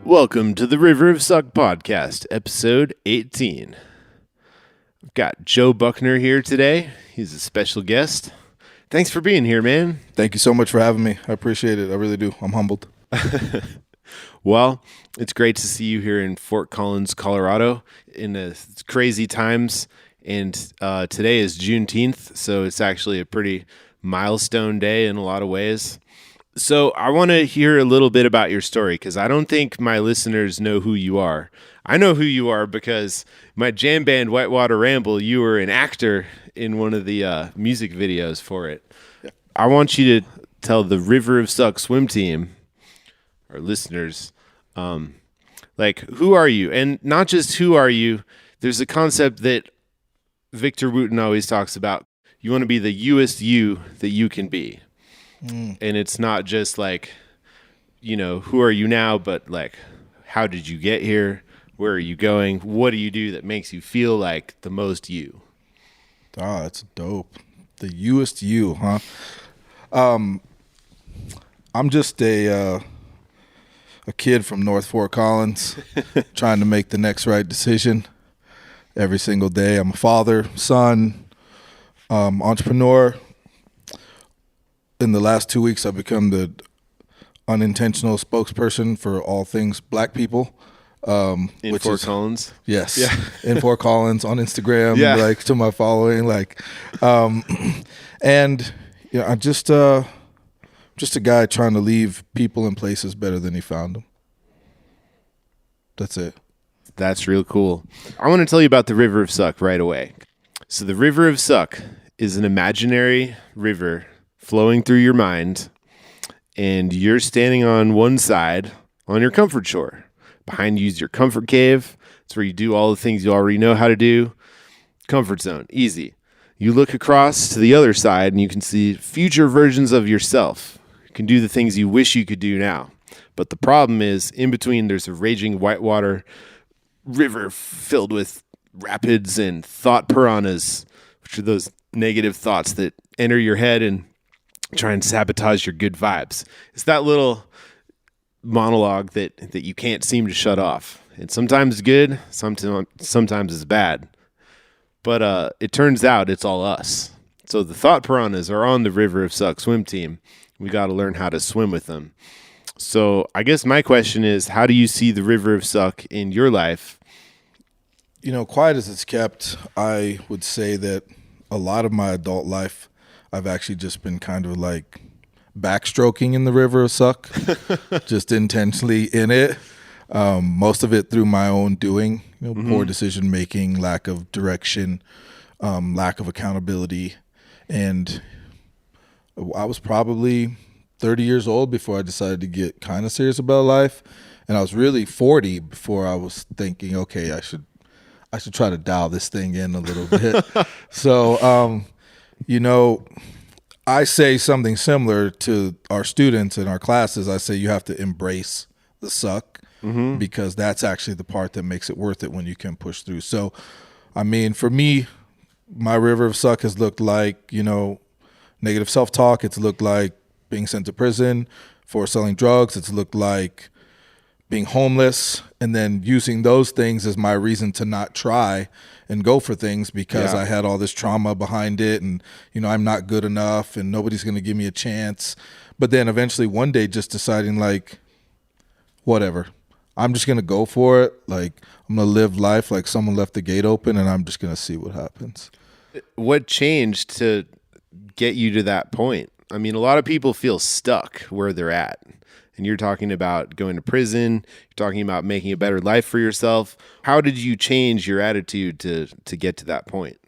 Welcome to the River of Suck podcast, episode 18. We've got Joe Buckner here today. He's a special guest. Thanks for being here, man. Thank you so much for having me. I appreciate it. I really do. I'm humbled. Well, it's great to see you here in Fort Collins, Colorado in crazy times. And today is Juneteenth, so it's actually a pretty milestone day in a lot of ways. So I want to hear a little bit about your story because I don't think my listeners know who you are. I know who you are because my jam band, Whitewater Ramble, you were an actor in one of the music videos for it. Yeah. I want you to tell the River of Suck swim team, our listeners, who are you? And not just who are you, there's a concept that Victor Wooten always talks about. You want to be the youest you that you can be. And it's not just who are you now, but how did you get here? Where are you going? What do you do that makes you feel like the most you? Oh, that's dope. The youest you, huh? I'm just a kid from North Fort Collins trying to make the next right decision every single day. I'm a father, son, entrepreneur. In the last 2 weeks, I've become the unintentional spokesperson for all things black people. In Fort Collins? Yes. Yeah. In Fort Collins, on Instagram, to my following. I'm just a guy trying to leave people and places better than he found them. That's it. That's real cool. I want to tell you about the River of Suck right away. So the River of Suck is an imaginary river flowing through your mind, and you're standing on one side on your comfort shore. Behind you is your comfort cave. It's where you do all the things you already know how to do. Comfort zone, easy. You look across to the other side, and you can see future versions of yourself. You can do the things you wish you could do now. But the problem is, in between, there's a raging whitewater river filled with rapids and thought piranhas, which are those negative thoughts that enter your head and try and sabotage your good vibes. It's that little monologue that you can't seem to shut off. And sometimes it's good, sometimes it's bad. But it turns out it's all us. So the thought piranhas are on the River of Suck swim team. We got to learn how to swim with them. So I guess my question is, how do you see the River of Suck in your life? Quiet as it's kept, I would say that a lot of my adult life, I've actually just been kind of backstroking in the River of Suck, just intentionally in it. Most of it through my own doing, poor decision making, lack of direction, lack of accountability. And I was probably 30 years old before I decided to get kind of serious about life. And I was really 40 before I was thinking, okay, I should try to dial this thing in a little bit. So, I say something similar to our students in our classes. I say you have to embrace the suck because that's actually the part that makes it worth it when you can push through. So, for me, my River of Suck has looked like, negative self-talk. It's looked like being sent to prison for selling drugs. It's looked like being homeless, and then using those things as my reason to not try and go for things because I had all this trauma behind it, and I'm not good enough and nobody's going to give me a chance. But then eventually one day just deciding whatever, I'm just going to go for it. I'm going to live life like someone left the gate open, and I'm just going to see what happens. What changed to get you to that point? A lot of people feel stuck where they're at. And you're talking about going to prison. You're talking about making a better life for yourself. How did you change your attitude to get to that point?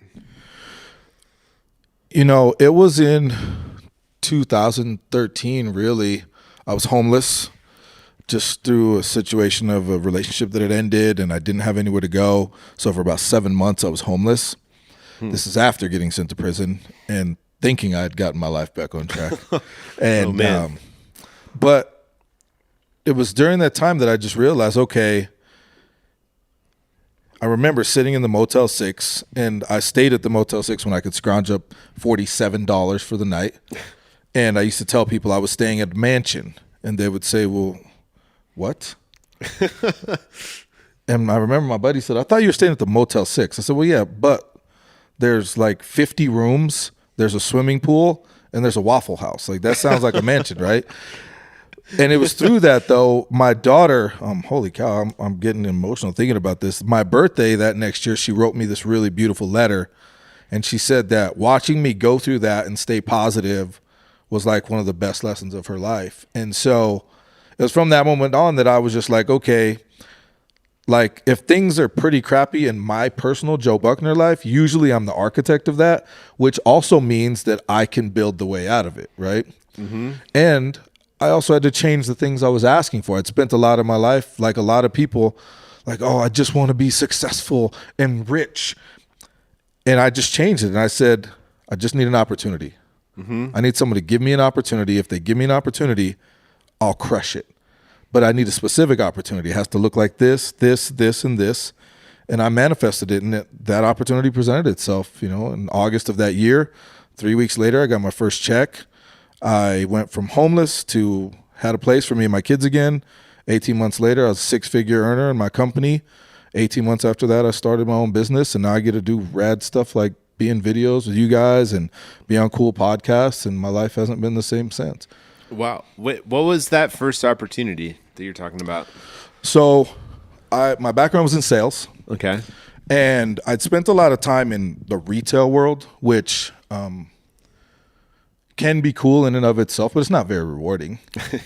It was in 2013, really. I was homeless just through a situation of a relationship that had ended, and I didn't have anywhere to go. So for about 7 months, I was homeless. This is after getting sent to prison and thinking I'd gotten my life back on track. And but it was during that time that I just realized, okay, I remember sitting in the Motel 6, and I stayed at the Motel 6 when I could scrounge up $47 for the night. And I used to tell people I was staying at a mansion, and they would say, well, what? And I remember my buddy said, I thought you were staying at the Motel 6. I said, well, yeah, but there's like 50 rooms, there's a swimming pool, and there's a Waffle House. Like, that sounds like a mansion, right? And it was through that, though, my daughter, holy cow, I'm getting emotional thinking about this. My birthday that next year, she wrote me this really beautiful letter. And she said that watching me go through that and stay positive was like one of the best lessons of her life. And so it was from that moment on that I was just like, okay, like if things are pretty crappy in my personal Joe Buckner life, usually I'm the architect of that, which also means that I can build the way out of it, right? Mm-hmm. And I also had to change the things I was asking for. I'd spent a lot of my life, like a lot of people, like, oh, I just want to be successful and rich. And I just changed it. And I said, I just need an opportunity. Mm-hmm. I need someone to give me an opportunity. If they give me an opportunity, I'll crush it. But I need a specific opportunity. It has to look like this, this, this, and this. And I manifested it, and that opportunity presented itself, you know, in August of that year. 3 weeks later, I got my first check. I went from homeless to had a place for me and my kids again. 18 months later, I was a 6-figure earner in my company. 18 months after that, I started my own business, and now I get to do rad stuff like be in videos with you guys and be on cool podcasts, and my life hasn't been the same since. Wow. Wait, what was that first opportunity that you're talking about? So my background was in sales. Okay. And I'd spent a lot of time in the retail world, which can be cool in and of itself, but it's not very rewarding,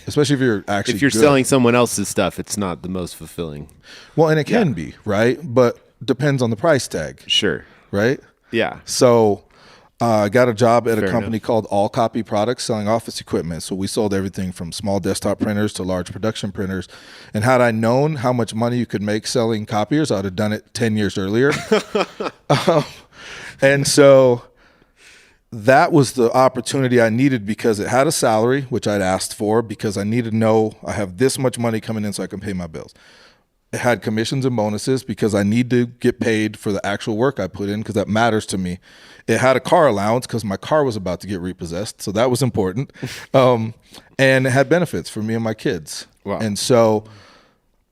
especially if you're actually if you're good. selling someone else's stuff, it's not the most fulfilling. Well, and it can be, right? But depends on the price tag. Sure. Right? Yeah. So I got a job at Fair a company enough. called All Copy Products selling office equipment. So we sold everything from small desktop printers to large production printers. And had I known how much money you could make selling copiers, I would have done it 10 years earlier. And so that was the opportunity I needed because it had a salary, which I'd asked for because I needed to know I have this much money coming in so I can pay my bills. It had commissions and bonuses because I need to get paid for the actual work I put in because that matters to me. It had a car allowance because my car was about to get repossessed, so that was important. And it had benefits for me and my kids. Wow. And so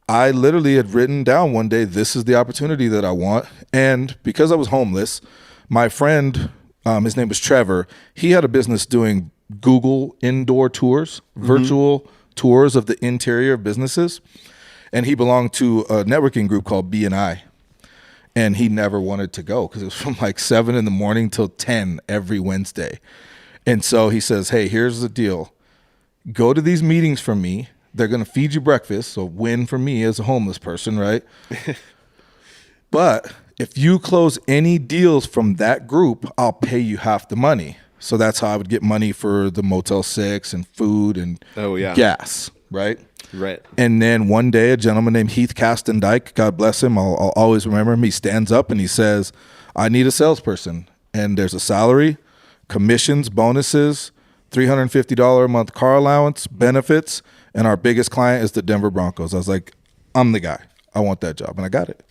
I literally had written down one day, this is the opportunity that I want. And because I was homeless, my friend, his name was Trevor, he had a business doing Google indoor tours, virtual tours of the interior of businesses. And he belonged to a networking group called B&I. And he never wanted to go because it was from like 7 in the morning till 10 every Wednesday. And so he says, hey, here's the deal. Go to these meetings for me. They're going to feed you breakfast. So win for me as a homeless person, right? But if you close any deals from that group, I'll pay you half the money. So that's how I would get money for the Motel 6 and food and gas, right? Right. And then one day, a gentleman named Heath Castendike, God bless him, I'll always remember him. He stands up and he says, I need a salesperson. And there's a salary, commissions, bonuses, $350 a month car allowance, benefits, and our biggest client is the Denver Broncos. I was like, I'm the guy. I want that job. And I got it.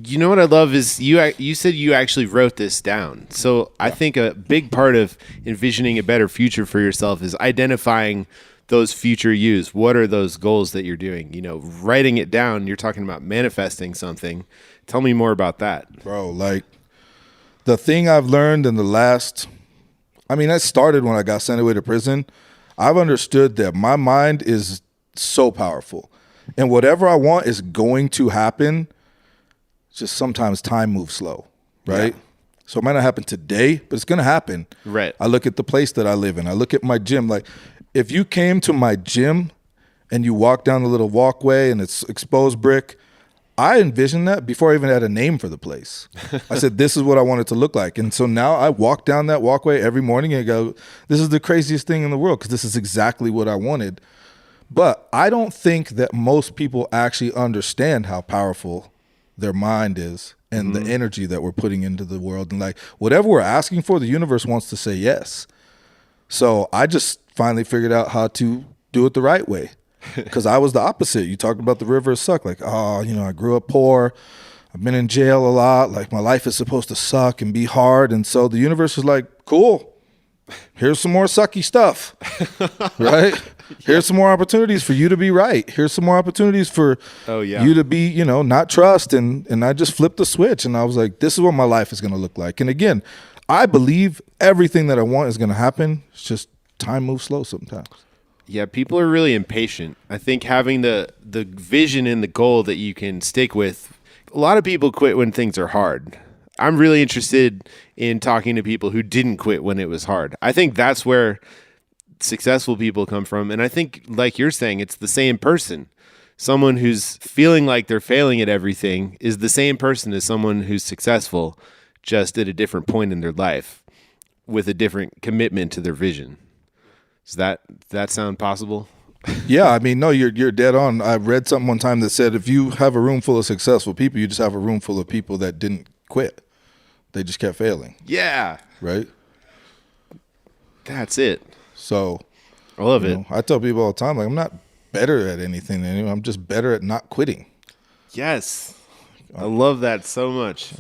You know what I love is you said you actually wrote this down. So I think a big part of envisioning a better future for yourself is identifying those future yous. What are those goals that you're doing? You know, writing it down, you're talking about manifesting something. Tell me more about that. Bro, like the thing I've learned in the last, that started when I got sent away to prison. I've understood that my mind is so powerful and whatever I want is going to happen. Just sometimes time moves slow, right? Yeah. So it might not happen today, but it's going to happen. Right. I look at the place that I live in. I look at my gym. Like if you came to my gym and you walk down the little walkway and it's exposed brick, I envisioned that before I even had a name for the place. I said, this is what I want it to look like. And so now I walk down that walkway every morning and go, this is the craziest thing in the world because this is exactly what I wanted. But I don't think that most people actually understand how powerful their mind is and the energy that we're putting into the world. And like whatever we're asking for, the universe wants to say yes. So I just finally figured out how to do it the right way because I was the opposite. You talked about the river of suck. Like, I grew up poor. I've been in jail a lot. Like my life is supposed to suck and be hard. And so the universe was like, cool, Here's some more sucky stuff, right? Here's some more opportunities for you to be right. Here's some more opportunities for you to be, not trust. And I just flipped the switch, and I was like, this is what my life is going to look like. And again, I believe everything that I want is going to happen. It's just time moves slow sometimes. Yeah, people are really impatient. I think having the vision and the goal that you can stick with, a lot of people quit when things are hard. I'm really interested in talking to people who didn't quit when it was hard. I think that's where successful people come from. And I think, like you're saying, it's the same person. Someone who's feeling like they're failing at everything is the same person as someone who's successful, just at a different point in their life with a different commitment to their vision. Does that sound possible? Yeah, I mean, no, you're dead on. I read something one time that said if you have a room full of successful people, you just have a room full of people that didn't quit. They just kept failing. Yeah. Right? That's it. So I love it. I tell people all the time, like, I'm not better at anything than anyone. I'm just better at not quitting. Yes. I love that so much.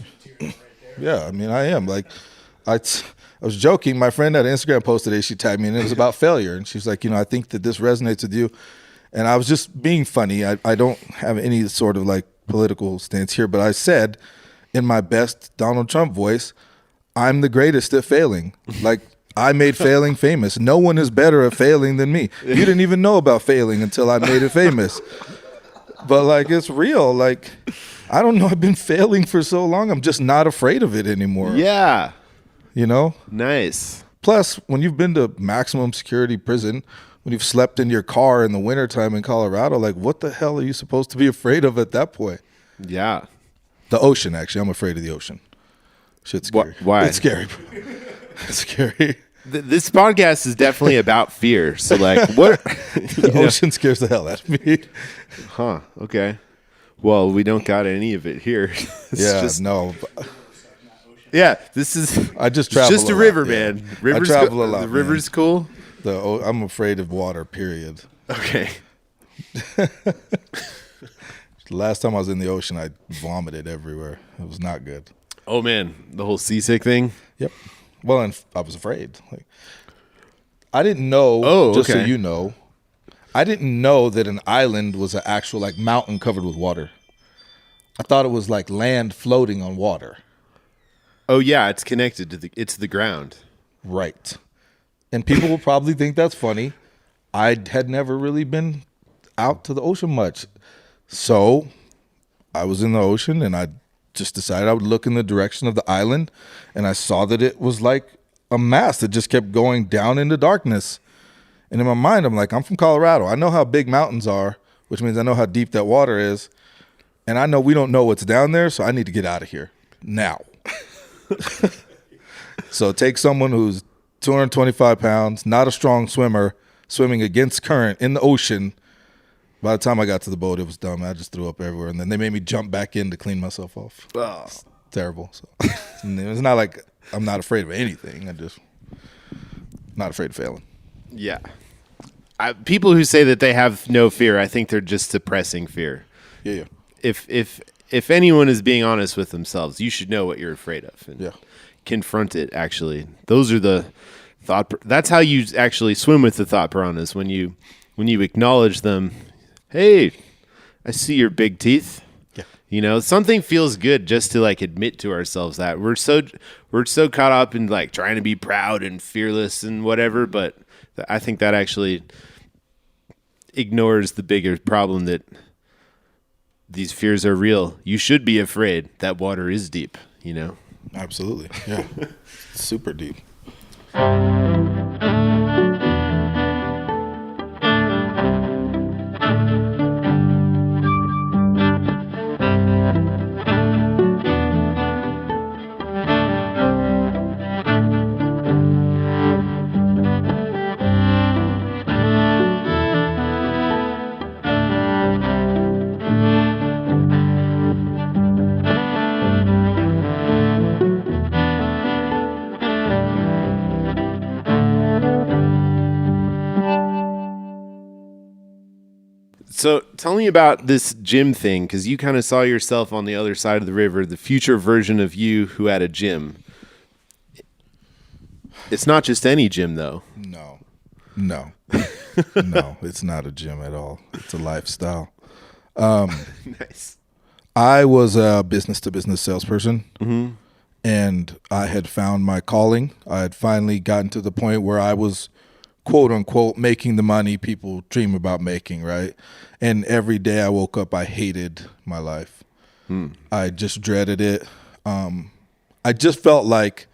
Yeah, I mean, I am. Like, I was joking. My friend had an Instagram post today. She tagged me, and it was about failure. And she's like, I think that this resonates with you. And I was just being funny. I don't have any sort of like political stance here, but I said in my best Donald Trump voice, I'm the greatest at failing. Like, I made failing famous. No one is better at failing than me. You didn't even know about failing until I made it famous. But like, it's real. Like, I don't know. I've been failing for so long. I'm just not afraid of it anymore. Yeah. Nice. Plus, when you've been to maximum security prison, when you've slept in your car in the wintertime in Colorado, like, what the hell are you supposed to be afraid of at that point? Yeah. The ocean, actually. I'm afraid of the ocean. Shit's scary. Why? It's scary, bro. It's scary. This podcast is definitely about fear. So, like, what? The ocean scares the hell out of me. Huh. Okay. Well, we don't got any of it here. No. Yeah, this is. I just travel. It's just a lot, river, yeah. man. Rivers I travel a lot. The river's cool. I'm afraid of water. Period. Okay. The last time I was in the ocean, I vomited everywhere. It was not good. Oh man, the whole seasick thing. Yep. Well, and I was afraid. Like, I didn't know. Oh, just okay. so you know, I didn't know that an island was an actual like mountain covered with water. I thought it was like land floating on water. Oh yeah, it's connected to the ground. Right. And people will probably think that's funny. I had never really been out to the ocean much. So I was in the ocean and I just decided I would look in the direction of the island, and I saw that it was like a mass that just kept going down into darkness. And in my mind, I'm like, I'm from Colorado. I know how big mountains are, which means I know how deep that water is. And I know we don't know what's down there, so I need to get out of here now. So take someone who's 225 pounds, not a strong swimmer, swimming against current in the ocean. By the time I got to the boat, it was dumb. I just threw up everywhere. And then they made me jump back in to clean myself off. Oh. It's terrible. So it's not like I'm not afraid of anything. I just not afraid of failing. Yeah. People who say that they have no fear, I think they're just suppressing fear. Yeah. If anyone is being honest with themselves, you should know what you're afraid of and confront it. Actually, those are the thought. That's how you actually swim with the thought piranhas. When you acknowledge them. Hey, I see your big teeth. Yeah. Something feels good just to like admit to ourselves that we're so caught up in like trying to be proud and fearless and whatever. But I think that actually ignores the bigger problem that these fears are real. You should be afraid that water is deep, Absolutely. Yeah. Super deep. So tell me about this gym thing, because you kind of saw yourself on the other side of the river, the future version of you who had a gym. It's not just any gym, though. No, no, it's not a gym at all. It's a lifestyle. Nice. I was a business-to-business salesperson, and I had found my calling. I had finally gotten to the point where I was, quote unquote, making the money people dream about making, right? And every day I woke up, I hated my life. I just dreaded it. I just felt like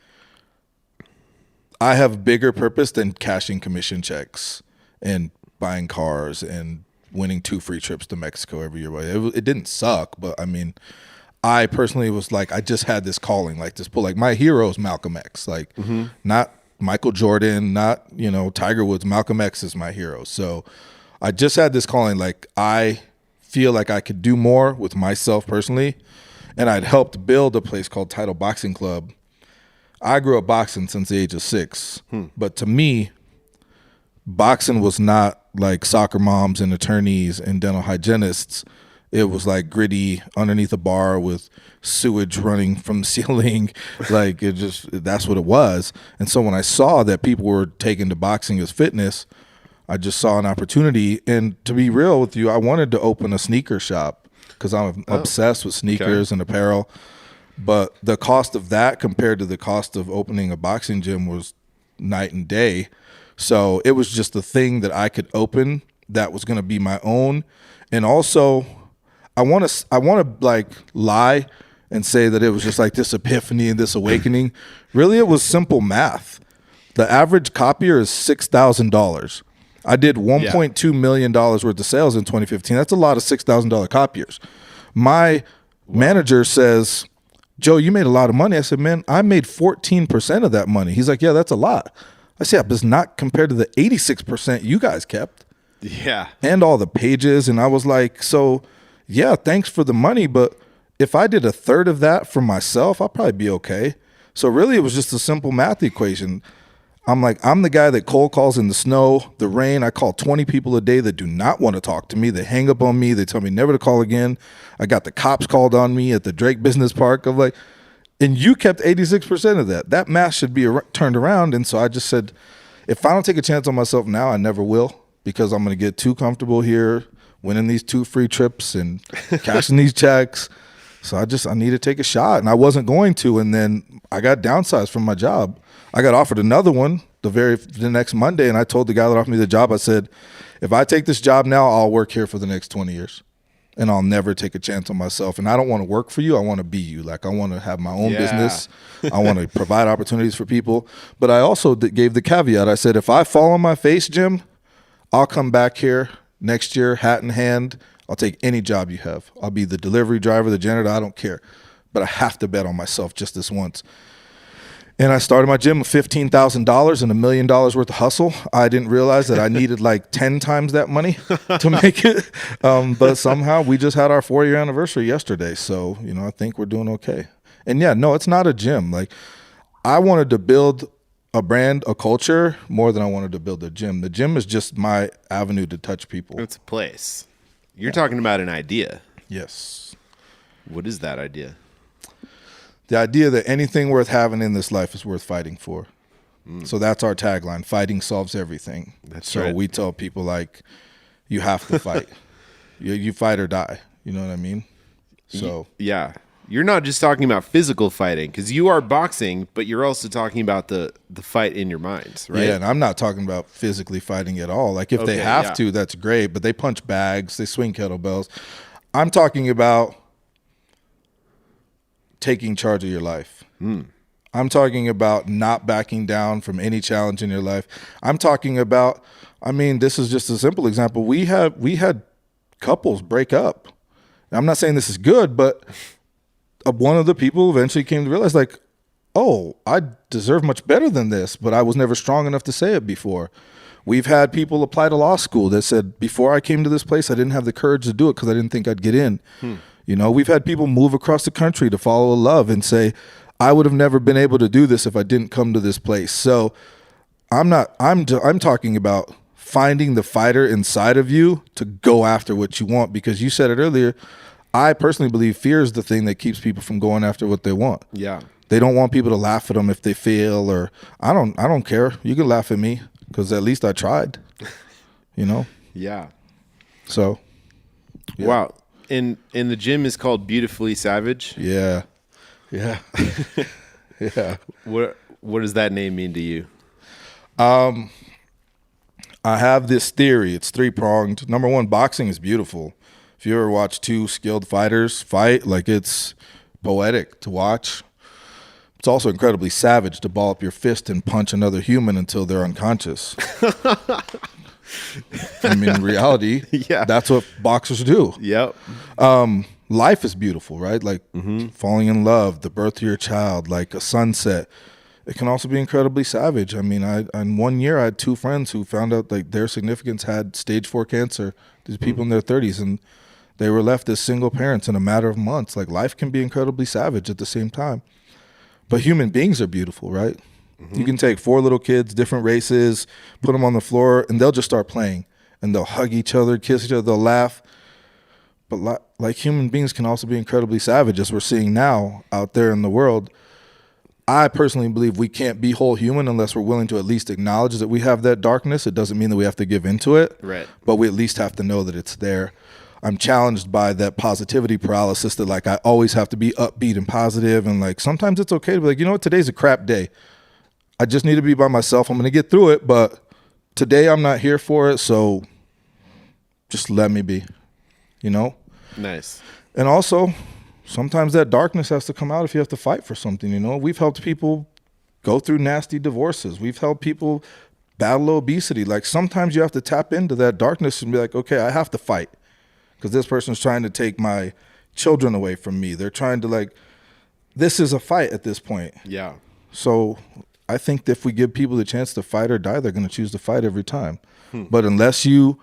I have bigger purpose than cashing commission checks and buying cars and winning 2 free trips to Mexico every year. It didn't suck, but I mean, I personally was like, I just had this calling, like this pull. Like my hero is Malcolm X, like not Michael Jordan, not, Tiger Woods. Malcolm X is my hero. So I just had this calling, like I feel like I could do more with myself personally. And I'd helped build a place called Title Boxing Club. I grew up boxing since the age of 6. But to me, boxing was not like soccer moms and attorneys and dental hygienists. It was like gritty underneath a bar with sewage running from the ceiling. Like that's what it was. And so when I saw that people were taking to boxing as fitness, I just saw an opportunity. And to be real with you, I wanted to open a sneaker shop because I'm obsessed with sneakers and apparel. But the cost of that compared to the cost of opening a boxing gym was night and day. So it was just a thing that I could open that was going to be my own. And also, I want to like lie and say that it was just like this epiphany and this awakening. Really, it was simple math. The average copier is $6,000. I did $1.2 million worth of sales in 2015. That's a lot of $6,000 copiers. My manager says, Joe, you made a lot of money. I said, man, I made 14% of that money. He's like, yeah, that's a lot. I said, but it's not compared to the 86% you guys kept. Yeah. And all the pages. And I was like, so yeah, thanks for the money. But if I did a third of that for myself, I'll probably be okay. So really it was just a simple math equation. I'm like, I'm the guy that cold calls in the snow, the rain. I call 20 people a day that do not want to talk to me. They hang up on me. They tell me never to call again. I got the cops called on me at the Drake Business Park. I'm like, and you kept 86% of that. That math should be turned around. And so I just said, if I don't take a chance on myself now, I never will, because I'm going to get too comfortable here, winning these 2 free trips and cashing these checks. So I need to take a shot, and I wasn't going to. And then I got downsized from my job. I got offered another one the next Monday, and I told the guy that offered me the job, I said, if I take this job now, I'll work here for the next 20 years. And I'll never take a chance on myself. And I don't want to work for you. I want to be you. Like, I want to have my own business. I want to provide opportunities for people. But I also gave the caveat. I said, if I fall on my face, Jim, I'll come back here next year, hat in hand. I'll take any job you have. I'll be the delivery driver, the janitor. I don't care. But I have to bet on myself just this once. And I started my gym with $15,000 and $1 million worth of hustle. I didn't realize that I needed like 10 times that money to make it. But somehow we just had our 4-year anniversary yesterday. So, I think we're doing okay. And yeah, no, it's not a gym. Like, I wanted to build a brand, a culture, more than I wanted to build a gym. The gym is just my avenue to touch people. It's a place. You're talking about an idea. Yes. What is that idea? The idea that anything worth having in this life is worth fighting for. So that's our tagline: fighting solves everything. That's so right. We tell people, like, you have to fight. you fight or die. You know what I mean? So yeah, you're not just talking about physical fighting, because you are boxing, but you're also talking about the fight in your mind, right? Yeah, and I'm not talking about physically fighting at all. Like, if they have to, that's great, but they punch bags, they swing kettlebells. I'm talking about taking charge of your life. I'm talking about not backing down from any challenge in your life. I'm talking about, this is just a simple example. We had couples break up. I'm not saying this is good, but one of the people eventually came to realize, like, oh, I deserve much better than this, but I was never strong enough to say it before. We've had people apply to law school that said, before I came to this place, I didn't have the courage to do it because I didn't think I'd get in. We've had people move across the country to follow a love and say, I would have never been able to do this if I didn't come to this place. So I'm talking about finding the fighter inside of you to go after what you want, because you said it earlier. I personally believe fear is the thing that keeps people from going after what they want. Yeah. They don't want people to laugh at them if they fail, or I don't care. You can laugh at me because at least I tried, you know? Yeah. So, yeah. Wow. And the gym is called Beautifully Savage. Yeah. Yeah. Yeah. What does that name mean to you? I have this theory. It's 3-pronged. Number one, boxing is beautiful. If you ever watch two skilled fighters fight, like, it's poetic to watch. It's also incredibly savage to ball up your fist and punch another human until they're unconscious. I mean, in reality, Yeah. that's what boxers do. Yep. Life is beautiful, right? Like falling in love, the birth of your child, like a sunset. It can also be incredibly savage. I mean, in 1 year, I had 2 friends who found out like their significants had stage 4 cancer. These people in their 30s, and they were left as single parents in a matter of months. Like, life can be incredibly savage at the same time. But human beings are beautiful, right? You can take 4 little kids, different races, put them on the floor, and they'll just start playing. And they'll hug each other, kiss each other, they'll laugh. But like human beings can also be incredibly savage, as we're seeing now out there in the world. I personally believe we can't be whole human unless we're willing to at least acknowledge that we have that darkness. It doesn't mean that we have to give into it, Right. but we at least have to know that it's there. I'm challenged by that positivity paralysis that, like, I always have to be upbeat and positive, and like sometimes it's okay to be like, you know what, today's a crap day. I just need to be by myself. I'm going to get through it, but today I'm not here for it, so just let me be, you know? Nice. And also, sometimes that darkness has to come out if you have to fight for something, you know? We've helped people go through nasty divorces. We've helped people battle obesity. Like, sometimes you have to tap into that darkness and be like, okay, I have to fight because this person's trying to take my children away from me. They're trying to, like, this is a fight at this point. Yeah. So I think that if we give people the chance to fight or die, they're going to choose to fight every time. But unless you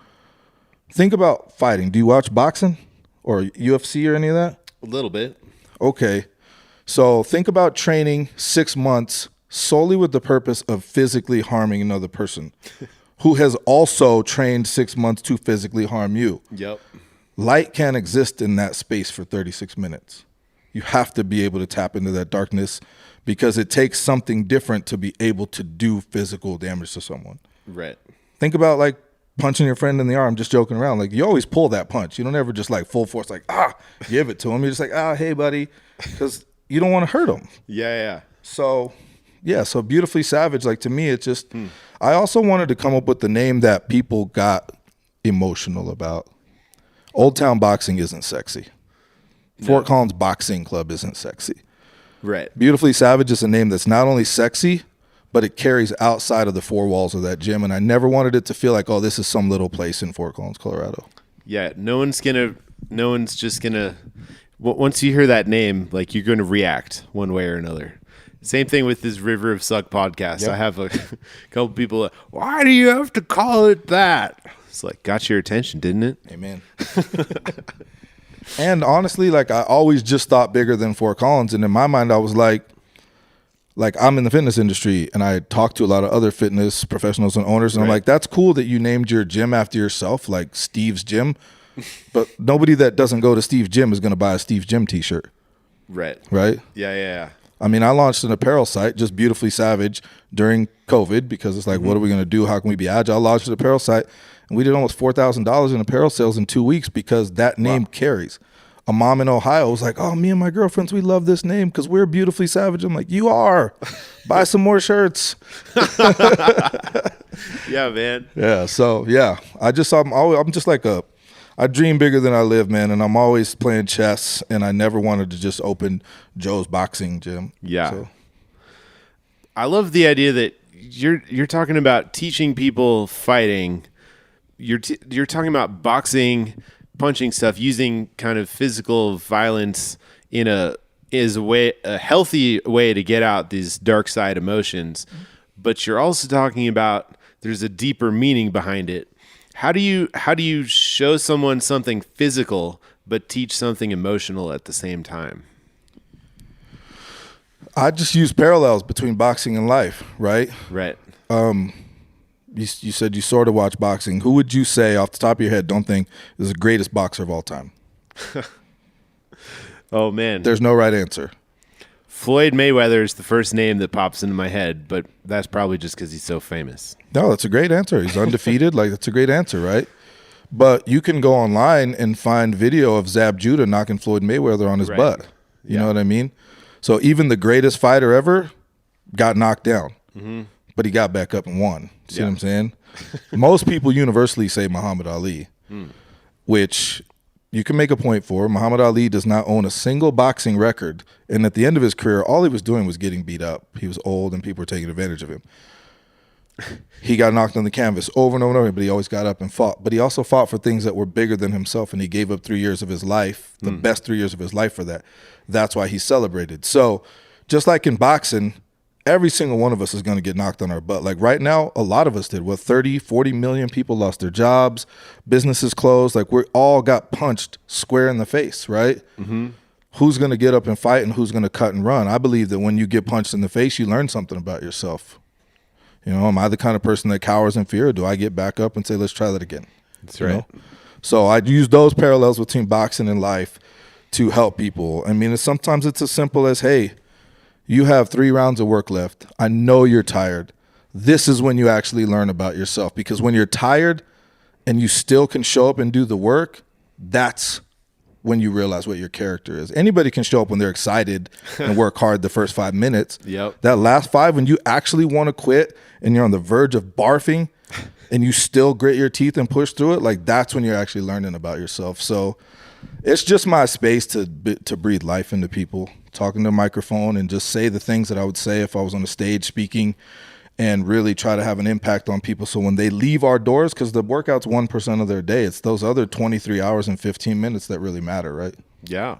think about fighting, do you watch boxing or UFC or any of that? A little bit. Okay. So think about training 6 months solely with the purpose of physically harming another person who has also trained 6 months to physically harm you. Yep. Light can't exist in that space for 36 minutes. You have to be able to tap into that darkness because it takes something different to be able to do physical damage to someone. Right. Think about, like, punching your friend in the arm, just joking around. Like, you always pull that punch. You don't ever just, like, full force, like, give it to him. You're just like, hey, buddy, because you don't want to hurt him. Yeah. So, yeah, so Beautifully Savage, like, to me, it's just, I also wanted to come up with the name that people got emotional about. Old Town Boxing isn't sexy. Fort Collins Boxing Club isn't sexy. Right. Beautifully Savage is a name that's not only sexy, but it carries outside of the 4 walls of that gym. And I never wanted it to feel like, oh, this is some little place in Fort Collins, Colorado. Yeah. No one's just gonna, once you hear that name, like, you're going to react one way or another. Same thing with this River of Suck podcast. Yep. I have a couple people, why do you have to call it that? It's like, got your attention, didn't it? Amen. And honestly, like, I always just thought bigger than Fort Collins. And in my mind, I was like, I'm in the fitness industry and I talk to a lot of other fitness professionals and owners. And I'm like, that's cool that you named your gym after yourself, like Steve's Gym. But nobody that doesn't go to Steve's Gym is going to buy a Steve's Gym t-shirt. Right. Right? Yeah. I mean, I launched an apparel site, just Beautifully Savage, during COVID because it's like, what are we going to do? How can we be agile? I launched an apparel site, and we did almost $4,000 in apparel sales in 2 weeks because that name carries. A mom in Ohio was like, oh, me and my girlfriends, we love this name because we're Beautifully Savage. I'm like, you are. Buy some more shirts. Yeah, man. Yeah, so, yeah. I'm just like I dream bigger than I live, man, and I'm always playing chess, and I never wanted to just open Joe's boxing gym. Yeah. So. I love the idea that you're talking about teaching people fighting. You're talking about boxing, punching stuff, using kind of physical violence is a healthy way to get out these dark side emotions. But you're also talking about there's a deeper meaning behind it. How do you show someone something physical but teach something emotional at the same time? I just use parallels between boxing and life, right? Right. You said you sort of watch boxing. Who would you say, off the top of your head, don't think is the greatest boxer of all time? Oh, man. There's no right answer. Floyd Mayweather is the first name that pops into my head, but that's probably just because he's so famous. No, that's a great answer. He's undefeated. Like, that's a great answer, right? But you can go online and find video of Zab Judah knocking Floyd Mayweather on his butt. You know what I mean? So even the greatest fighter ever got knocked down, but he got back up and won. See what I'm saying? Most people universally say Muhammad Ali, which you can make a point for. Muhammad Ali does not own a single boxing record. And at the end of his career, all he was doing was getting beat up. He was old and people were taking advantage of him. He got knocked on the canvas over and over and over, but he always got up and fought. But he also fought for things that were bigger than himself, and he gave up 3 years of his life, the best 3 years of his life for that. That's why he's celebrated. So just like in boxing, every single one of us is going to get knocked on our butt. Like right now, a lot of us did. 30, 40 million people lost their jobs, businesses closed. Like we all got punched square in the face, right? Who's going to get up and fight and who's going to cut and run? I believe that when you get punched in the face, you learn something about yourself. You know, am I the kind of person that cowers in fear, or do I get back up and say, let's try that again? That's right. So I use those parallels between boxing and life to help people. I mean, sometimes it's as simple as, hey, you have 3 rounds of work left. I know you're tired. This is when you actually learn about yourself, because when you're tired and you still can show up and do the work, that's when you realize what your character is. Anybody can show up when they're excited and work hard the first 5 minutes. That last 5, when you actually want to quit and you're on the verge of barfing and you still grit your teeth and push through it, like that's when you're actually learning about yourself. So it's just my space to breathe life into people, talking to a microphone and just say the things that I would say if I was on a stage speaking, and really try to have an impact on people. So when they leave our doors, because the workout's 1% of their day, it's those other 23 hours and 15 minutes that really matter, right? Yeah.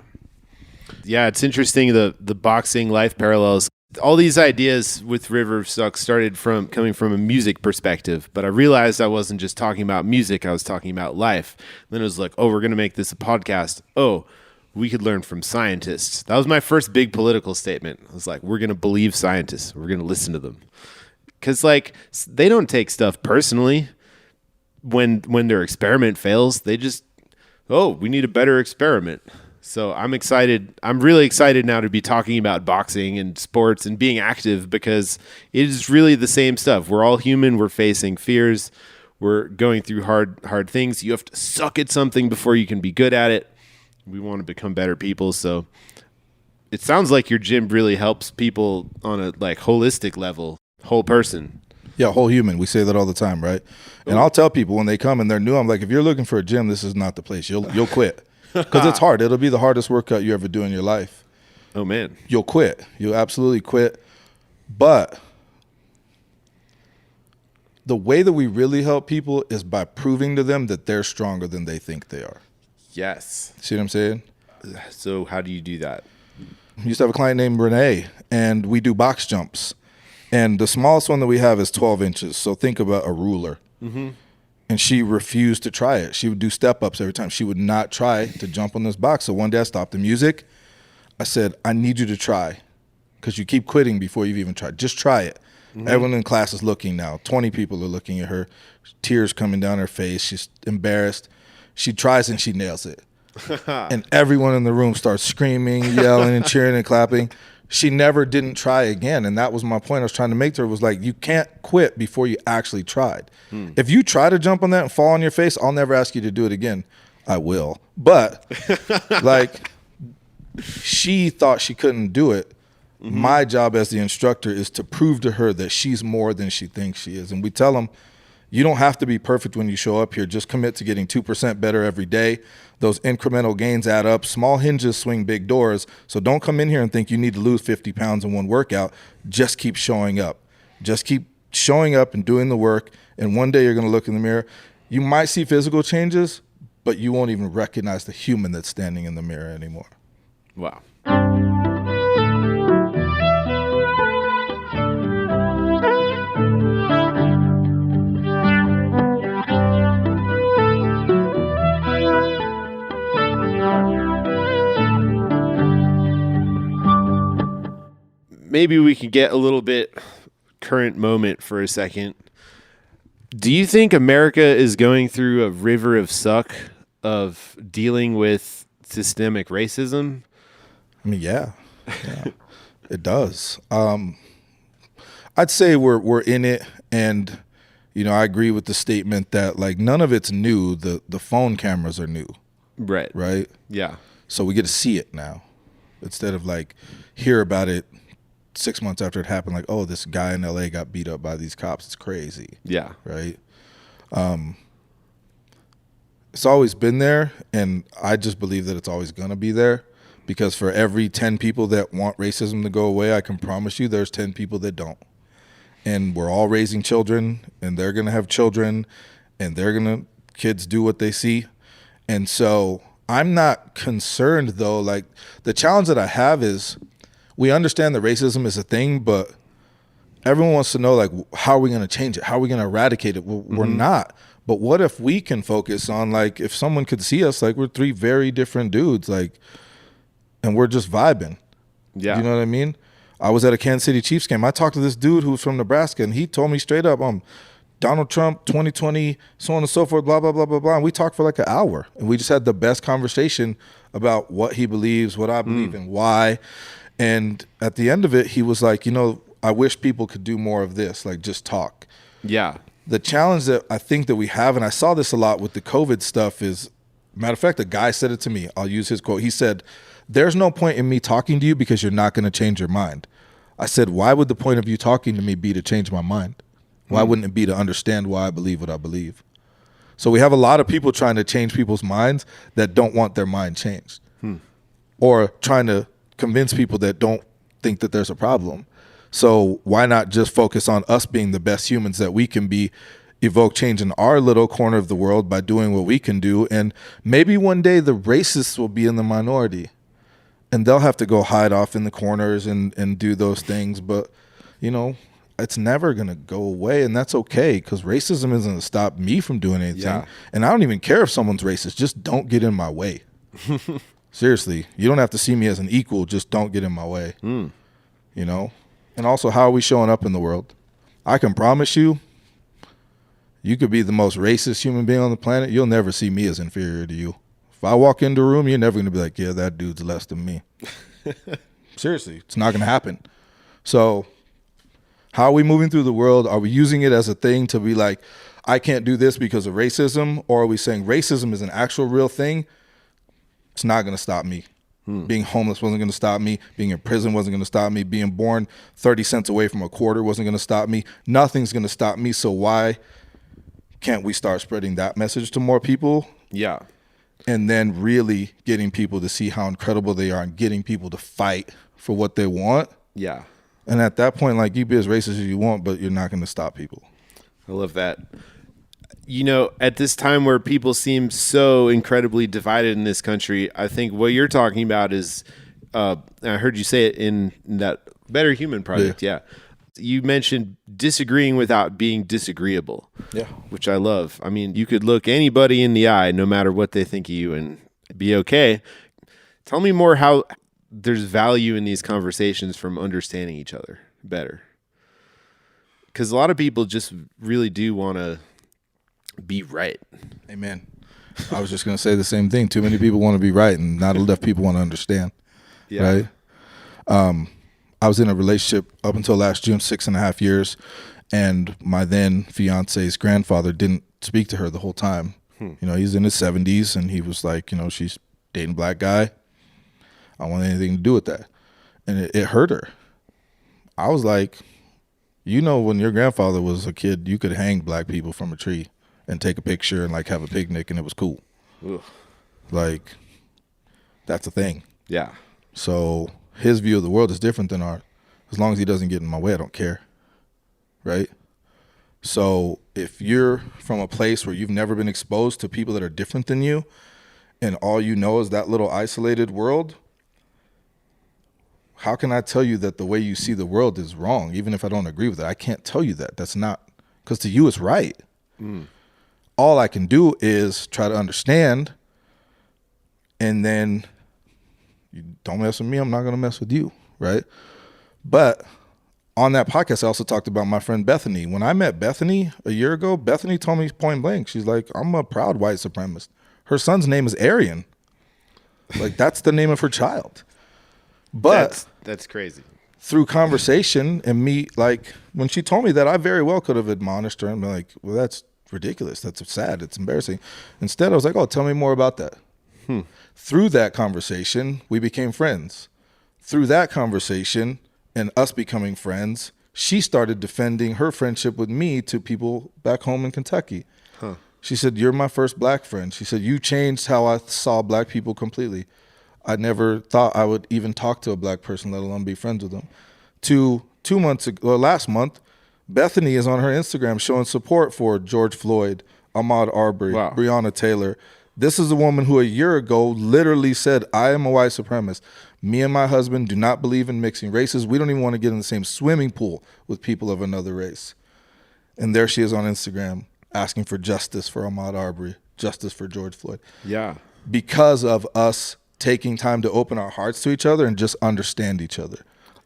Yeah, it's interesting, the boxing life parallels. All these ideas with River of Suck started coming from a music perspective, but I realized I wasn't just talking about music, I was talking about life. Then it was like, oh, we're going to make this a podcast. Oh, we could learn from scientists. That was my first big political statement. I was like, we're going to believe scientists. We're going to listen to them. Because, like, they don't take stuff personally when their experiment fails. They just, oh, we need a better experiment. So I'm excited. I'm really excited now to be talking about boxing and sports and being active, because it is really the same stuff. We're all human. We're facing fears. We're going through hard things. You have to suck at something before you can be good at it. We want to become better people. So it sounds like your gym really helps people on a like holistic level. Whole person. Yeah, whole human. We say that all the time, right? And I'll tell people when they come and they're new, I'm like, if you're looking for a gym, this is not the place. You'll quit. Because it's hard. It'll be the hardest workout you ever do in your life. Oh, man. You'll quit. You'll absolutely quit. But the way that we really help people is by proving to them that they're stronger than they think they are. Yes. See what I'm saying? So how do you do that? I used to have a client named Renee, and we do box jumps. And the smallest one that we have is 12 inches. So think about a ruler. And she refused to try it. She would do step-ups every time. She would not try to jump on this box. So one day I stopped the music. I said, I need you to try, because you keep quitting before you've even tried. Just try it. Everyone in class is looking now. 20 people are looking at her. Tears coming down her face. She's embarrassed. She tries and she nails it. And everyone in the room starts screaming, yelling, and cheering and clapping. She never didn't try again. And that was my point I was trying to make to her, was like, you can't quit before you actually tried. If you try to jump on that and fall on your face, I'll never ask you to do it again. I will. But like, she thought she couldn't do it. My job as the instructor is to prove to her that she's more than she thinks she is. And we tell them, you don't have to be perfect when you show up here. Just commit to getting 2% better every day. Those incremental gains add up. Small hinges swing big doors. So don't come in here and think you need to lose 50 pounds in one workout. Just keep showing up. Just keep showing up and doing the work. And one day you're going to look in the mirror. You might see physical changes, but you won't even recognize the human that's standing in the mirror anymore. Wow. Maybe we can get a little bit current moment for a second. Do you think America is going through a river of suck of dealing with systemic racism? I mean, yeah. It does. I'd say we're in it, and I agree with the statement that like none of it's new. The phone cameras are new, Right. right? Yeah. So we get to see it now instead of like hear about it 6 months after it happened. Like, oh, this guy in LA got beat up by these cops. It's crazy. Yeah. Right. It's always been there, and I just believe that it's always going to be there, because for every 10 people that want racism to go away, I can promise you there's 10 people that don't. And we're all raising children, and they're going to have children, and kids do what they see. And so I'm not concerned, though. Like, the challenge that I have is we understand that racism is a thing, but everyone wants to know, like, how are we going to change it? How are we going to eradicate it? Well, we're not. But what if we can focus on, like, if someone could see us, like, we're three very different dudes, like, and we're just vibing. Yeah. You know what I mean? I was at a Kansas City Chiefs game. I talked to this dude who was from Nebraska, and he told me straight up, Donald Trump, 2020, so on and so forth, blah, blah, blah, blah, blah. And we talked for like an hour, and we just had the best conversation about what he believes, what I believe, and why. And at the end of it, he was like, I wish people could do more of this, like just talk. Yeah. The challenge that I think that we have, and I saw this a lot with the COVID stuff, is, matter of fact, a guy said it to me. I'll use his quote. He said, "There's no point in me talking to you because you're not going to change your mind." I said, why would the point of you talking to me be to change my mind? Why wouldn't it be to understand why I believe what I believe? So we have a lot of people trying to change people's minds that don't want their mind changed, or trying to convince people that don't think that there's a problem. So why not just focus on us being the best humans that we can be, evoke change in our little corner of the world by doing what we can do, and maybe one day the racists will be in the minority, and they'll have to go hide off in the corners and do those things. But, it's never going to go away, and that's okay, because racism isn't going to stop me from doing anything. Yeah. And I don't even care if someone's racist. Just don't get in my way. Seriously, you don't have to see me as an equal. Just don't get in my way. And also, how are we showing up in the world? I can promise you, you could be the most racist human being on the planet. You'll never see me as inferior to you. If I walk into a room, you're never going to be like, yeah, that dude's less than me. Seriously, it's not going to happen. So how are we moving through the world? Are we using it as a thing to be like, I can't do this because of racism? Or are we saying racism is an actual real thing? It's not going to stop me. Being homeless wasn't going to stop me. Being in prison wasn't going to stop me. Being born 30 cents away from a quarter wasn't going to stop me. Nothing's going to stop me. So why can't we start spreading that message to more people? Yeah. And then really getting people to see how incredible they are, and getting people to fight for what they want. Yeah. And at that point, like, you be as racist as you want, but you're not going to stop people. I love that. At this time where people seem so incredibly divided in this country, I think what you're talking about is, I heard you say it in that Better Human Project. Yeah. You mentioned disagreeing without being disagreeable. Yeah. Which I love. I mean, you could look anybody in the eye, no matter what they think of you, and be okay. Tell me more how there's value in these conversations from understanding each other better. Because a lot of people just really do want to be right. Amen. I was just going to say the same thing. Too many people want to be right, and not enough people want to understand. Yeah. Right? I was in a relationship up until last June, 6.5 years, and my then fiance's grandfather didn't speak to her the whole time. He's in his 70s, and he was like, she's dating a black guy. I don't want anything to do with that. And it hurt her. I was like, when your grandfather was a kid, you could hang black people from a tree and take a picture and like have a picnic, and it was cool. Ugh. Like, that's a thing. Yeah. So his view of the world is different than ours. As long as he doesn't get in my way, I don't care. Right? So if you're from a place where you've never been exposed to people that are different than you, and all you know is that little isolated world, how can I tell you that the way you see the world is wrong, even if I don't agree with it? I can't tell you that. That's not, because to you it's right. All I can do is try to understand, and then you don't mess with me, I'm not going to mess with you, right? But on that podcast, I also talked about my friend Bethany. When I met Bethany a year ago, Bethany told me point blank, she's like, I'm a proud white supremacist. Her son's name is Aryan. Like, that's the name of her child. But that's crazy. through conversation and me, like when she told me that, I very well could have admonished her and been like, well, that's ridiculous. That's sad. It's embarrassing. Instead, I was like, oh, tell me more about that. Through that conversation, we became friends. Through that conversation and us becoming friends, she started defending her friendship with me to people back home in Kentucky. She said, you're my first black friend. She said, you changed how I saw black people completely. I never thought I would even talk to a black person, let alone be friends with them. 2 months ago, or last month, Bethany is on her Instagram showing support for George Floyd, Ahmaud Arbery, Breonna Taylor. This is a woman who a year ago literally said, I am a white supremacist. Me and my husband do not believe in mixing races. We don't even want to get in the same swimming pool with people of another race. And there she is on Instagram asking for justice for Ahmaud Arbery, justice for George Floyd. Yeah. Because of us taking time to open our hearts to each other and just understand each other.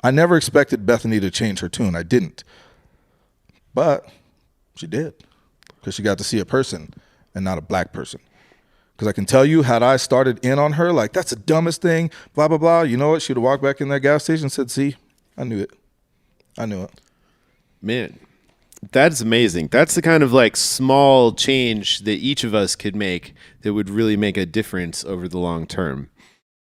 I never expected Bethany to change her tune. I didn't. But she did, because she got to see a person and not a black person. Because I can tell you, had I started in on her, like, that's the dumbest thing, blah, blah, blah, you know what? She would have walked back in that gas station and said, see, I knew it. I knew it. Man, that's amazing. That's the kind of like small change that each of us could make that would really make a difference over the long term.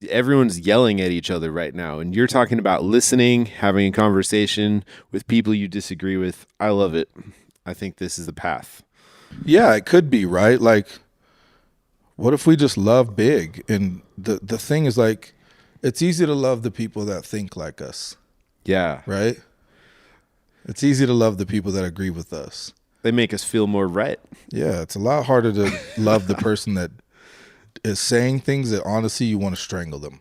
Everyone's yelling at each other right now, and you're talking about listening, having a conversation with people you disagree with. I love it. I think this is the path. Yeah, it could be, right? Like, what if we just love big? And the thing is, like, it's easy to love the people that think like us. Yeah. Right? It's easy to love the people that agree with us. They make us feel more right. Yeah, it's a lot harder to love the person that is saying things that honestly you want to strangle them.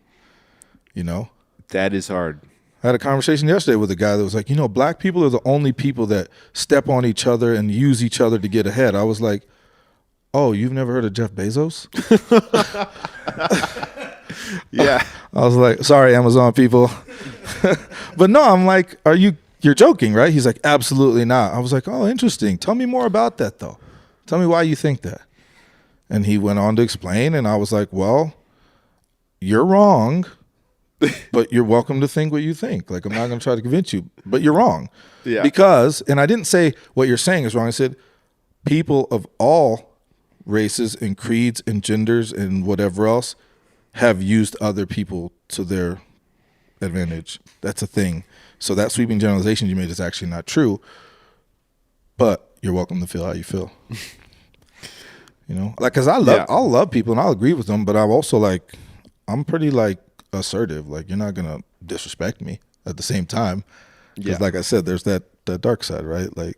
You know? That is hard. I had a conversation yesterday with a guy that was like, you know, black people are the only people that step on each other and use each other to get ahead. I was like, oh, you've never heard of Jeff Bezos? Yeah. I was like, sorry, Amazon people. But no, I'm like, you're joking, right? He's like, absolutely not. I was like, oh, interesting. Tell me more about that, though. Tell me why you think that. And he went on to explain, and I was like, well, you're wrong, but you're welcome to think what you think. Like, I'm not going to try to convince you, but you're wrong. Yeah. Because, and I didn't say what you're saying is wrong. I said people of all races and creeds and genders and whatever else have used other people to their advantage. That's a thing. So that sweeping generalization you made is actually not true, but you're welcome to feel how you feel. You know, like, cause I'll love people and I'll agree with them, but I'm also like, I'm pretty like assertive. Like, you're not gonna disrespect me at the same time. Cause like I said, there's that dark side, right? Like,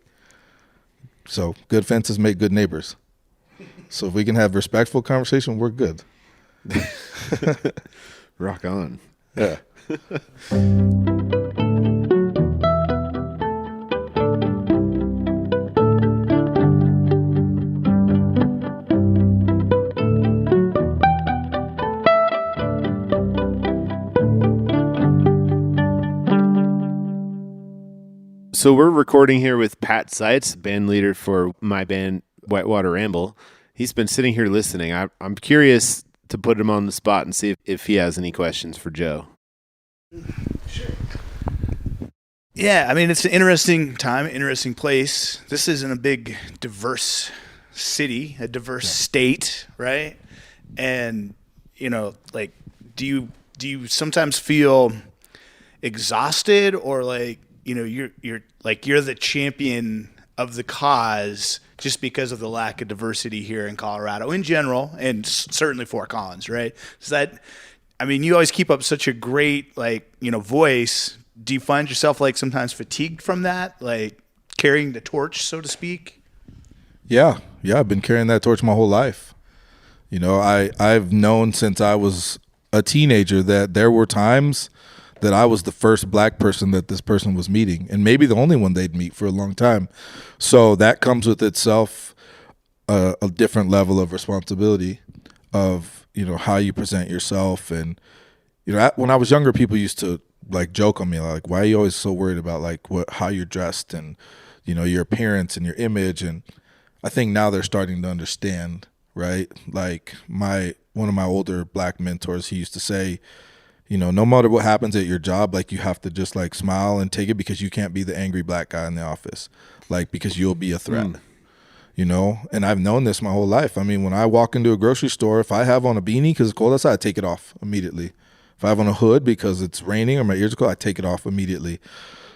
so good fences make good neighbors. So if we can have respectful conversation, we're good. Rock on. Yeah. So we're recording here with Pat Seitz, band leader for my band Whitewater Ramble. He's been sitting here listening. I'm curious to put him on the spot and see if he has any questions for Joe. Sure. Yeah, I mean, it's an interesting time, interesting place. This isn't a big, diverse city, a diverse state, right? And, you know, like, do you sometimes feel exhausted, or like, you know, you're the champion of the cause just because of the lack of diversity here in Colorado in general, and certainly Fort Collins, right? So that, I mean, you always keep up such a great, like, you know, voice. Do you find yourself like sometimes fatigued from that, like carrying the torch, so to speak? Yeah. I've been carrying that torch my whole life. You know, I've known since I was a teenager that there were times that I was the first black person that this person was meeting, and maybe the only one they'd meet for a long time. So that comes with itself a different level of responsibility of, you know, how you present yourself. And, you know, when I was younger, people used to like joke on me, like, why are you always so worried about like how you're dressed and, you know, your appearance and your image? And I think now they're starting to understand, right? Like one of my older black mentors, he used to say, no matter what happens at your job, like you have to just like smile and take it, because you can't be the angry black guy in the office, like, because you'll be a threat. And I've known this my whole life. I mean, when I walk into a grocery store, if I have on a beanie because it's cold outside, I take it off immediately. If I have on a hood because it's raining or my ears are cold, I take it off immediately.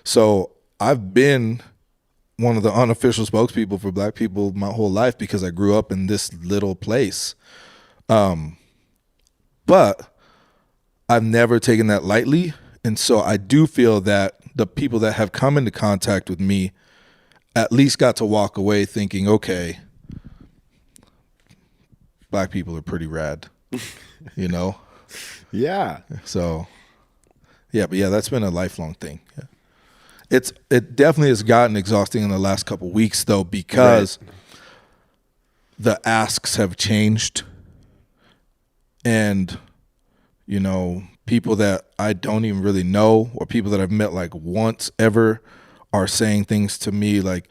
So I've been one of the unofficial spokespeople for black people my whole life because I grew up in this little place. But I've never taken that lightly. And so I do feel that the people that have come into contact with me at least got to walk away thinking, okay, black people are pretty rad, Yeah. So, but that's been a lifelong thing. Yeah. It definitely has gotten exhausting in the last couple of weeks, though, because the asks have changed, and people that I don't even really know, or people that I've met like once ever, are saying things to me like,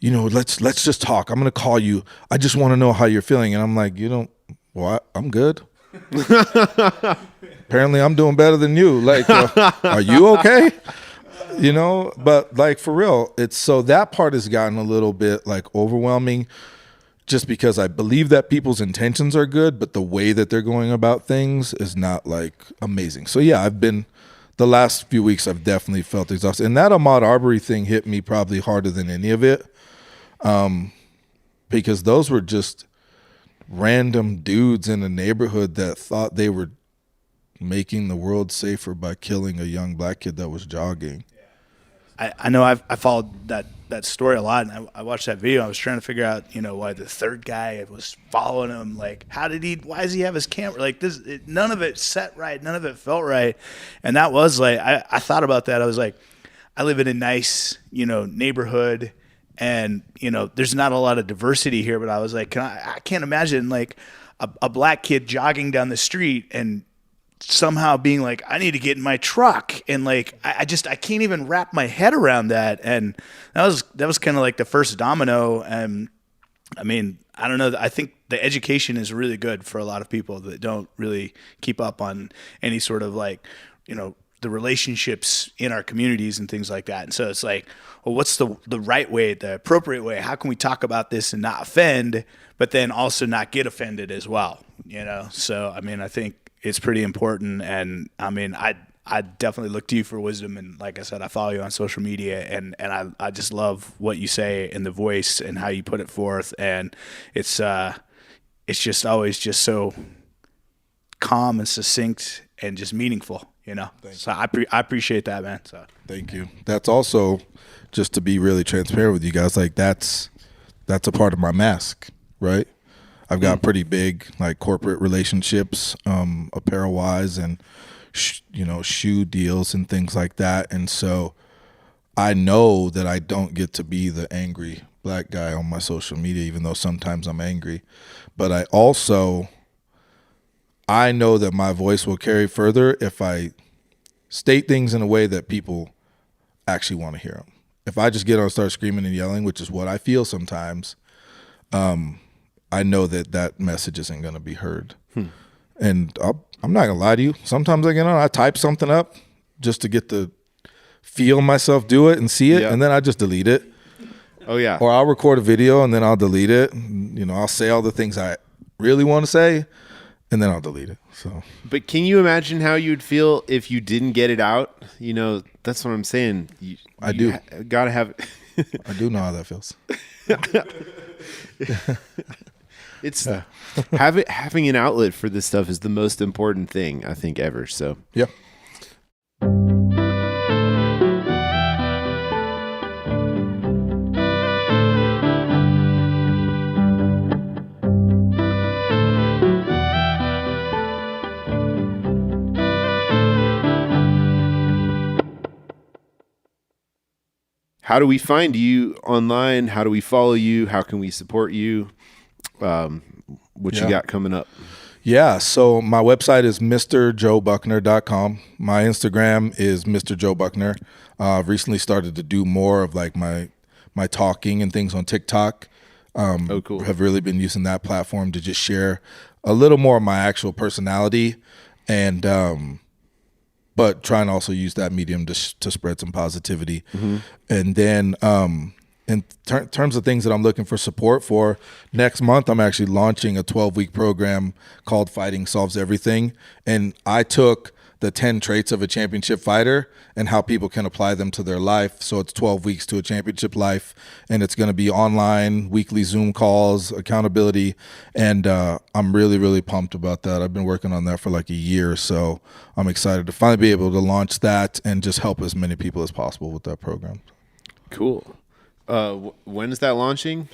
let's just talk. I'm gonna call you. I just want to know how you're feeling. And I'm like, I'm good. Apparently I'm doing better than you. Like, are you okay? But like, for real, so that part has gotten a little bit like overwhelming, just because I believe that people's intentions are good, but the way that they're going about things is not like amazing. So yeah, the last few weeks I've definitely felt exhausted. And that Ahmaud Arbery thing hit me probably harder than any of it, because those were just random dudes in a neighborhood that thought they were making the world safer by killing a young black kid that was jogging. I know I followed that story a lot, and I watched that video. I was trying to figure out, why the third guy was following him. Like, why does he have his camera? Like, none of it set right. None of it felt right. And that was like, I thought about that. I was like, I live in a nice, neighborhood, and, there's not a lot of diversity here, but I was like, I can't imagine like a black kid jogging down the street and somehow being like, I need to get in my truck, and like I can't even wrap my head around that. And that was kind of like the first domino. And I mean, I don't know, I think the education is really good for a lot of people that don't really keep up on any sort of like, the relationships in our communities and things like that. And so it's like, well, what's the right way, the appropriate way? How can we talk about this and not offend, but then also not get offended as well? So I mean, I think it's pretty important. And I mean, I definitely look to you for wisdom. And like I said, I follow you on social media, and I just love what you say and the voice and how you put it forth. And it's just always just so calm and succinct and just meaningful, So I appreciate that, man. So thank you. That's also, just to be really transparent with you guys, like that's a part of my mask, right? I've got pretty big like corporate relationships, apparel wise, and shoe deals and things like that. And so I know that I don't get to be the angry black guy on my social media, even though sometimes I'm angry. But I know that my voice will carry further if I state things in a way that people actually want to hear them. If I just get on and start screaming and yelling, which is what I feel sometimes, I know that message isn't going to be heard. And I'm not going to lie to you. Sometimes I type something up just to get to feel myself do it and see it, and then I just delete it. Oh, yeah. Or I'll record a video and then I'll delete it. And, I'll say all the things I really want to say, and then I'll delete it. So, but can you imagine how you'd feel if you didn't get it out? That's what I'm saying. I do. Gotta have. I do know how that feels. It's having an outlet for this stuff is the most important thing I think ever. So yeah. How do we find you online? How do we follow you? How can we support you? What you got coming up? Yeah, so my website is mrjoebuckner.com. My Instagram is Mr. Joe Buckner. I've recently started to do more of like my talking and things on TikTok. Cool. Have really been using that platform to just share a little more of my actual personality. And but trying to also use that medium to spread some positivity. And then in terms of things that I'm looking for support for, next month I'm actually launching a 12-week program called Fighting Solves Everything. And I took the 10 traits of a championship fighter and how people can apply them to their life. So it's 12 weeks to a championship life, and it's going to be online, weekly Zoom calls, accountability. And I'm really, really pumped about that. I've been working on that for like a year. So I'm excited to finally be able to launch that and just help as many people as possible with that program. Cool. When is that launching?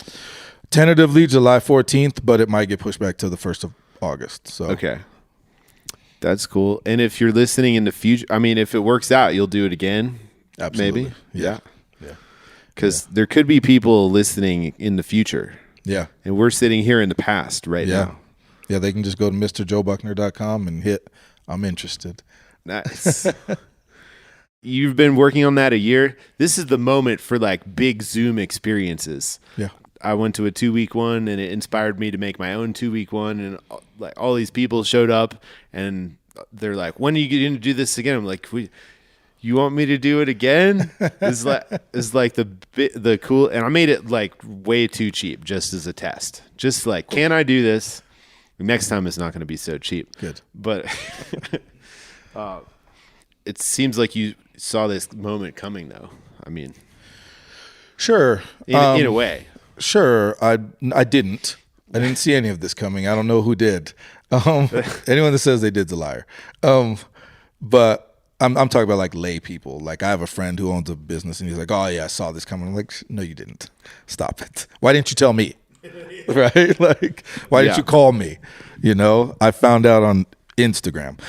Tentatively July 14th, but it might get pushed back to the 1st of August. So okay. That's cool. And if you're listening in the future, I mean, if it works out, you'll do it again. Absolutely. Maybe. Yeah. Because there could be people listening in the future. Yeah. And we're sitting here in the past right now. Yeah, they can just go to mrjoebuckner.com and hit I'm interested. Nice. You've been working on that a year. This is the moment for like big Zoom experiences. Yeah. I went to a 2-week one, and it inspired me to make my own 2-week one. And like all these people showed up, and they're like, "When are you going to do this again?" I'm like, "You want me to do it again?" It's like the cool. And I made it like way too cheap, just as a test. Just like, can I do this? Next time, it's not going to be so cheap. Good, but it seems like you saw this moment coming, though. I mean, sure, in a way. Sure, I didn't. I didn't see any of this coming. I don't know who did. Anyone that says they did's a liar. But I'm talking about like lay people. Like I have a friend who owns a business, and he's like, "Oh yeah, I saw this coming." I'm like, "No, you didn't. Stop it. Why didn't you tell me?" Right? Like, why didn't you call me? You know, I found out on Instagram.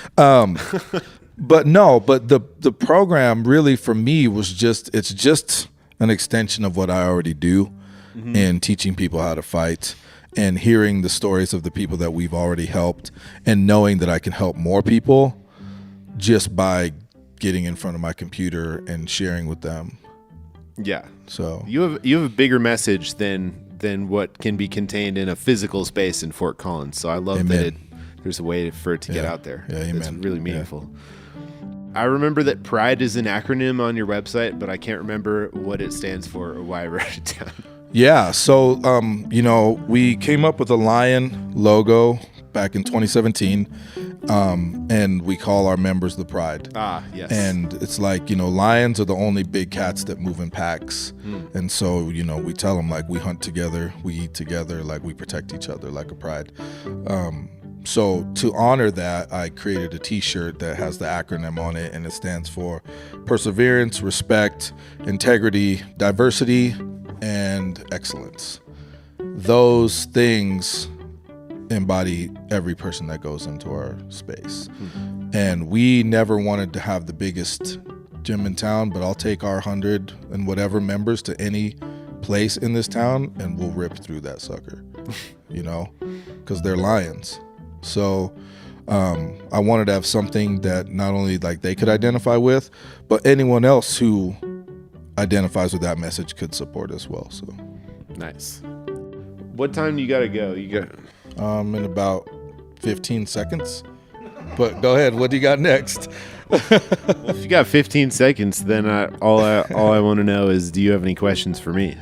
But the program really for me was it's just an extension of what I already do. And teaching people how to fight and hearing the stories of the people that we've already helped and knowing that I can help more people just by getting in front of my computer and sharing with them. Yeah. So you have a bigger message than what can be contained in a physical space in Fort Collins. So I love that there's a way for it to get out there. Yeah, amen. It's really meaningful. I remember that PRIDE is an acronym on your website, but I can't remember what it stands for or why I wrote it down. Yeah, so we came up with a lion logo back in 2017, and we call our members the Pride. Ah, yes. And it's like, lions are the only big cats that move in packs. And so, we tell them like we hunt together, we eat together, like we protect each other like a pride. So to honor that, I created a t-shirt that has the acronym on it, and it stands for perseverance, respect, integrity, diversity, and excellence. Those things embody every person that goes into our space. And we never wanted to have the biggest gym in town, but I'll take our 100 and whatever members to any place in this town and we'll rip through that sucker, because they're lions. So I wanted to have something that not only like they could identify with, but anyone else who identifies with that message could support as well. So nice. What time do you got to go? In about 15 seconds. But go ahead. What do you got next? Well, if you got 15 seconds, then all I want to know is, do you have any questions for me?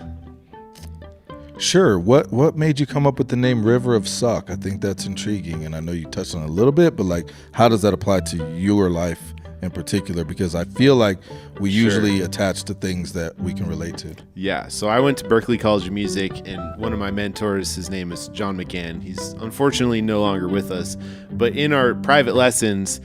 Sure. What made you come up with the name River of Suck? I think that's intriguing, and I know you touched on it a little bit, but like, how does that apply to your life in particular? Because I feel like we usually attach to things that we can relate to. Yeah. So I went to Berklee College of Music, and one of my mentors, his name is John McGann. He's unfortunately no longer with us, but in our private lessons,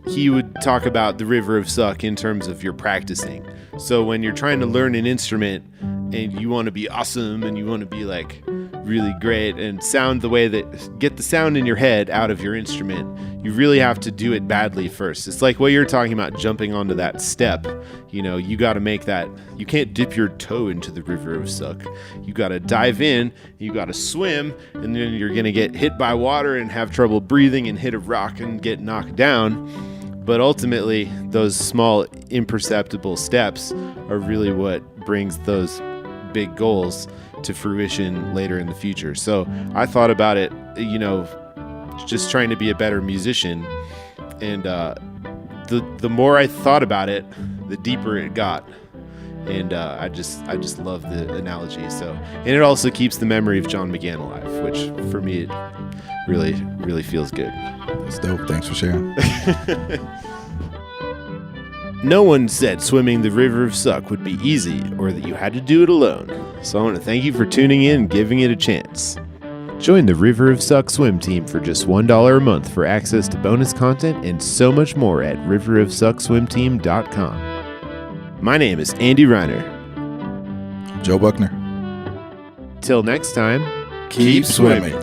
he would talk about the River of Suck in terms of your practicing. So when you're trying to learn an instrument and you want to be awesome and you want to be like really great and sound the way that, get the sound in your head out of your instrument, you really have to do it badly first. It's like what you're talking about, jumping onto that step. You got to make that, you can't dip your toe into the River of Suck. You got to dive in, you got to swim, and then you're going to get hit by water and have trouble breathing and hit a rock and get knocked down. But ultimately, those small, imperceptible steps are really what brings those big goals to fruition later in the future. So I thought about it, just trying to be a better musician. And the more I thought about it, the deeper it got. And I just love the analogy. So, and it also keeps the memory of John McGann alive, which for me it really feels good. That's dope. Thanks for sharing. No one said swimming the river of suck would be easy or that you had to do it alone. So I want to thank you for tuning in and giving it a chance. Join the River of Suck swim team for just $1 a month for access to bonus content and so much more at riverofsuckswimteam.com. My name is Andy Reiner. Joe Buckner. Till next time, Keep swimming.